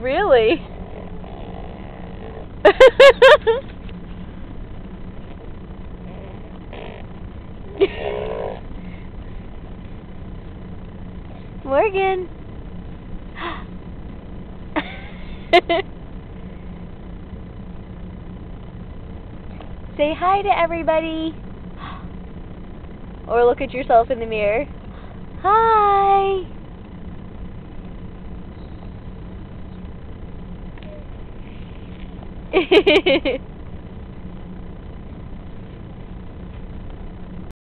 Really? Morgan. Say hi to everybody. Or look at yourself in the mirror. Hi.